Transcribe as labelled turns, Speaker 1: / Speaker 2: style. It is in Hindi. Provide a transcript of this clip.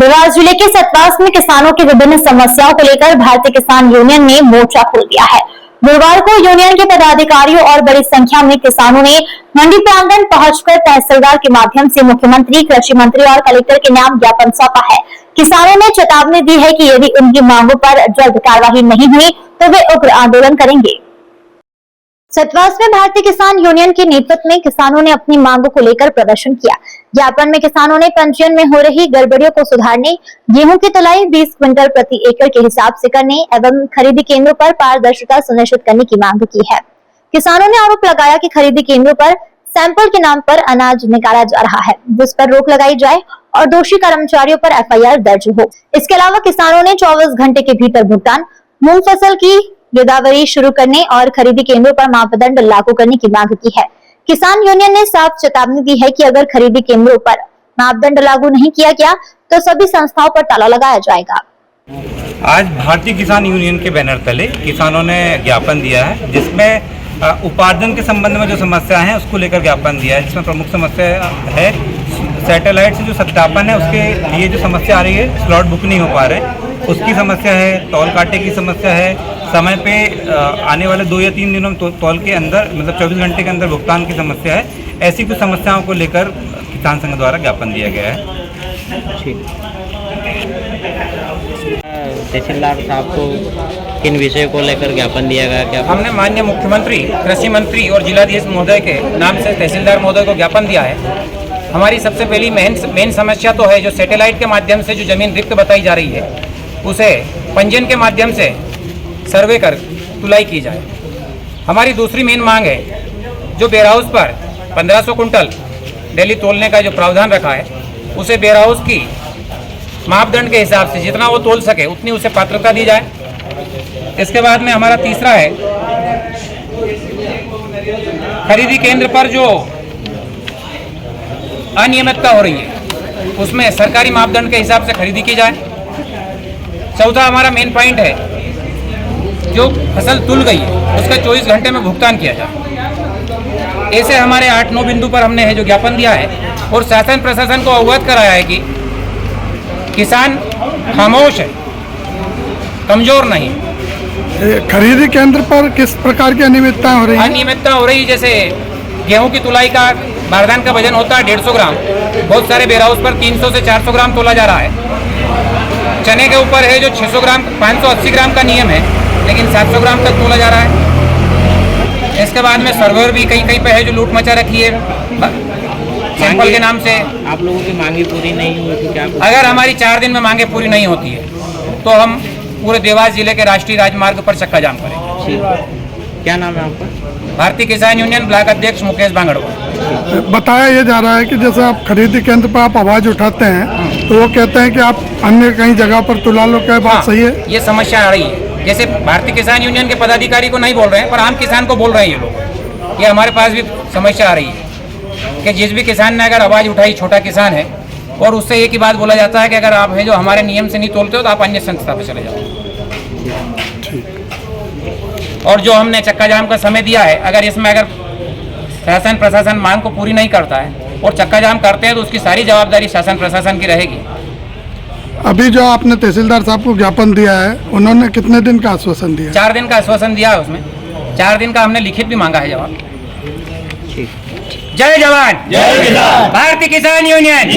Speaker 1: देवास जिले के सतवास में किसानों की विभिन्न समस्याओं को लेकर भारतीय किसान यूनियन ने मोर्चा खोल दिया है। गुरुवार को यूनियन के पदाधिकारियों और बड़ी संख्या में किसानों ने मंडी प्रांगण पहुंचकर तहसीलदार के माध्यम से मुख्यमंत्री, कृषि मंत्री और कलेक्टर के नाम ज्ञापन सौंपा है। किसानों ने चेतावनी दी है कि यदि उनकी मांगों पर जल्द कार्रवाई नहीं हुई तो वे उग्र आंदोलन करेंगे। सतवास में भारतीय किसान यूनियन के नेतृत्व में किसानों ने अपनी मांगों को लेकर प्रदर्शन किया। ज्ञापन में किसानों ने पंजीयन में हो रही गड़बड़ियों को सुधारने, गेहूं की तुलाई 20 क्विंटल प्रति एकड़ के हिसाब से करने एवं खरीदी केंद्रों पर पारदर्शिता सुनिश्चित करने की मांग की है। किसानों ने आरोप लगाया कि खरीदी केंद्रों पर सैंपल के नाम पर अनाज निकाला जा रहा है, जिस पर रोक लगाई जाए और दोषी कर्मचारियों पर FIR दर्ज हो। इसके अलावा किसानों ने 24 घंटे के भीतर भुगतान, मूंग फसल की गिरदावरी शुरू करने और खरीदी केंद्रों पर मापदंड लागू करने की मांग की है। किसान यूनियन ने साफ चेतावनी दी है कि अगर खरीदी केंद्रों पर मापदंड लागू नहीं किया गया तो सभी संस्थाओं पर ताला लगाया जाएगा।
Speaker 2: आज भारतीय किसान यूनियन के बैनर तले किसानों ने ज्ञापन दिया है, जिसमें उपार्जन के संबंध में जो समस्या है उसको लेकर ज्ञापन दिया है। जिसमें प्रमुख समस्या है सैटेलाइट से जो सत्यापन है उसके लिए जो समस्या आ रही है, स्लॉट बुक नहीं हो पा रहे, उसकी समस्या है। तौल काटे की समस्या है, समय पे आने वाले 2 या 3 दिनों में तौल के अंदर मतलब 24 घंटे के अंदर भुगतान की समस्या है। ऐसी कुछ समस्याओं को लेकर किसान संघ द्वारा ज्ञापन दिया गया है।
Speaker 3: तहसीलदार साहब को किन विषय को लेकर ज्ञापन दिया गया? क्या
Speaker 4: हमने माननीय मुख्यमंत्री, कृषि मंत्री और जिलाधीश महोदय के नाम से तहसीलदार महोदय को ज्ञापन दिया है। हमारी सबसे पहली मेन समस्या तो है जो सैटेलाइट के माध्यम से जो जमीन रिक्त बताई जा रही है उसे पंजीयन के माध्यम से सर्वे कर तुलाई की जाए। हमारी दूसरी मेन मांग है जो वेयरहाउस पर 1500 कुंटल डेली तोलने का जो प्रावधान रखा है उसे वेयरहाउस की मापदंड के हिसाब से जितना वो तोल सके उतनी उसे पात्रता दी जाए। इसके बाद में हमारा तीसरा है खरीदी केंद्र पर जो अनियमितता हो रही है उसमें सरकारी मापदंड के हिसाब से खरीदी की जाए। चौथा हमारा मेन पॉइंट है जो फसल तुल गई है उसका 24 घंटे में भुगतान किया जाए। ऐसे हमारे 8-9 बिंदु पर हमने है जो ज्ञापन दिया है और शासन प्रशासन को अवगत कराया है कि किसान खामोश है, कमजोर नहीं।
Speaker 5: खरीदी केंद्र पर किस प्रकार की अनियमितता हो रही है?
Speaker 4: अनियमितता हो रही जैसे गेहूं की तुलाई का बारदान का वजन होता है 150 ग्राम, बहुत सारे वेयरहाउस पर 300 से 400 ग्राम तोला जा रहा है। चने के ऊपर है जो 600 ग्राम 580 ग्राम का नियम है लेकिन 700 ग्राम तक तोला जा रहा है। इसके बाद में सर्वर भी कहीं पे है जो लूट मचा रखी है सैंपल के नाम से।
Speaker 3: आप लोगों की मांगे पूरी नहीं हुई तो क्या?
Speaker 4: अगर हमारी 4 दिन में मांगे पूरी नहीं होती है तो हम पूरे देवास जिले के राष्ट्रीय राजमार्ग पर चक्का जाम करेंगे।
Speaker 3: क्या नाम है आपका?
Speaker 4: भारतीय किसान यूनियन ब्लॉक अध्यक्ष मुकेश बांगड़वा।
Speaker 5: बताया ये जा रहा है कि जैसे आप खरीदी केंद्र पर आप आवाज उठाते हैं तो वो कहते हैं कि आप अन्य कहीं जगह पर तुला लो, क्या बात सही है?
Speaker 4: ये समस्या आ रही है। जैसे भारतीय किसान यूनियन के पदाधिकारी को नहीं बोल रहे हैं पर आम किसान को बोल रहे हैं ये लोग। ये हमारे पास भी समस्या आ रही है कि जिस भी किसान ने अगर आवाज उठाई, छोटा किसान है, और उससे एक ही बात बोला जाता है कि अगर आप है जो हमारे नियम से नहीं तोलते हो तो आप अन्य संस्था पे चले जाओ। और जो हमने चक्का जाम का समय दिया है, अगर इसमें अगर शासन प्रशासन मांग को पूरी नहीं करता है और चक्का जाम करते हैं तो उसकी सारी जवाबदारी शासन प्रशासन की रहेगी।
Speaker 5: अभी जो आपने तहसीलदार साहब को ज्ञापन दिया है उन्होंने कितने दिन का आश्वासन दिया?
Speaker 4: 4 दिन का आश्वासन दिया है। उसमें 4 दिन का हमने लिखित भी मांगा है जवाब। जय जवान, जय किसान, भारतीय किसान यूनियन।